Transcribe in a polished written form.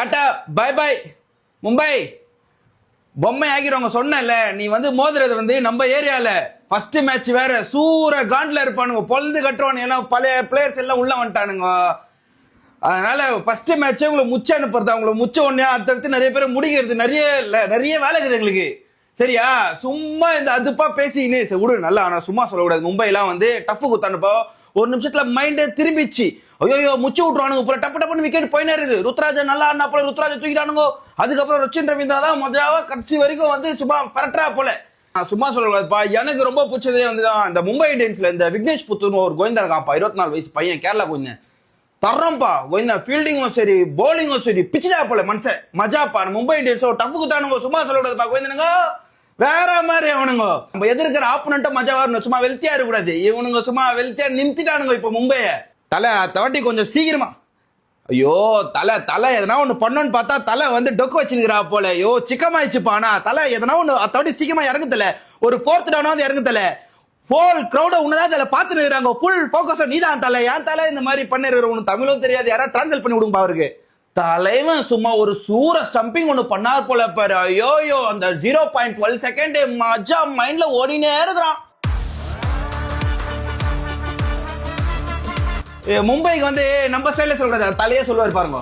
Tata bye by Mumbai பொம்மை ஆகிடுவாங்க. சொன்னல நீ வந்து மோதுறது வந்து நம்ம ஏரியால ஃபர்ஸ்ட் மேட்ச் வேற சூற காண்ட்ல இருப்பானுங்க, பொழுது கட்டுவானு எல்லாம் பழைய பிளேயர்ஸ் எல்லாம் உள்ள வந்துட்டானுங்க. அதனால ஃபர்ஸ்ட் மேட்சே உங்களை முச்ச அனுப்புறது, அவங்களை முச்ச ஒன்னே அடுத்தடுத்து நிறைய பேர் முடிக்கிறது, நிறைய வேலை இருக்குது எங்களுக்கு. சரியா? சும்மா இந்த அதுப்பா பேசிக்கின்னு சரி விடு, நல்லா நான் சும்மா சொல்லக்கூடாது. மும்பைலாம் வந்து டஃப் குத்தானுப்போ ஒரு நிமிஷத்துல மைண்டே திரும்பிச்சு. ஐயோ முச்சு விட்டுருவானுங்க போல, டப்பு டப்புன்னு விக்கெட் போயினே இருக்குது. ருத்ராஜன் நல்லா ஆடினா போல ருத்ராஜை தூக்கிட்டானுங்க. அதுக்கப்புறம் ரச்சின் ரவீந்திரா தான் மஜாவா கடைசி வரைக்கும் வந்து சும்மா பரட்டா போல. நான் சும்மா சொல்லக்கூடாதுப்பா, எனக்கு ரொம்ப பிடிச்சதே வந்து இந்த மும்பை இந்தியன்ஸ்ல இந்த விக்னேஷ் புத்தூர்னு ஒரு கோவிந்தா இருக்கான்ப்பா, 24 வயசு பையன், கேரளா கோவிந்தன். தர்றோம்ப்பா கோவிந்தா, ஃபீல்டிங்கும் சரி போலிங்கும் சரி பிச்சுடா போல மனுஷன், மஜாப்பா. மும்பை இந்தியன்ஸ் டஃப் குத்தானுங்க, சும்மா சொல்லக்கூடாதுப்பா கோவிந்தனுங்க, வேற மாதிரி அவனுங்க. நம்ம எதிர்க்கிற ஆப்போனண்ட்டும் மஜாவா இருக்கணும், சும்மா வெல்த்தியா இருக்கக்கூடாது. இவனுங்க சும்மா வெல்த்தியா நிறுத்திட்டானுங்க இப்ப மும்பைய. தலை தவட்டி கொஞ்சம் சீக்கிரமா. ஐயோ தலை எதனா ஒண்ணு பண்ணோன்னு பார்த்தா தலை வந்து டொக்கு வச்சுக்கிறா போல. ஐயோ சிக்கமாயிடுச்சுப்பா. ஆனா தலை எதனா ஒண்ணு தவட்டி சீக்கிரமா இறங்குதல, ஒரு 4th டவுனாவது இறங்குதல. ஹோல் கிரௌட உன்னதான் தலை பார்த்துட்டு இருக்காங்க, ஃபுல் ஃபோக்கஸ் நீதான் தலை. ஏன் தலை இந்த மாதிரி பண்ணிருக்கிற, உனக்கு தமிழும் தெரியாது, யாராவது டிரான்ஸ்லேட் பண்ணி விடுங்க அவருக்கு. தலைவன் சும்மா ஒரு சூர ஸ்டம்பிங் ஒண்ணு பண்ணார் போல பாரு. ஐயோ அந்த 0.12 செகண்ட் மஜா மைண்ட்ல ஓடினே இருக்கிறான். மும்பைக்கு வந்து நம்ம சைட்ல சொல்றது தலையே சொல்லுவாரு பாருங்க.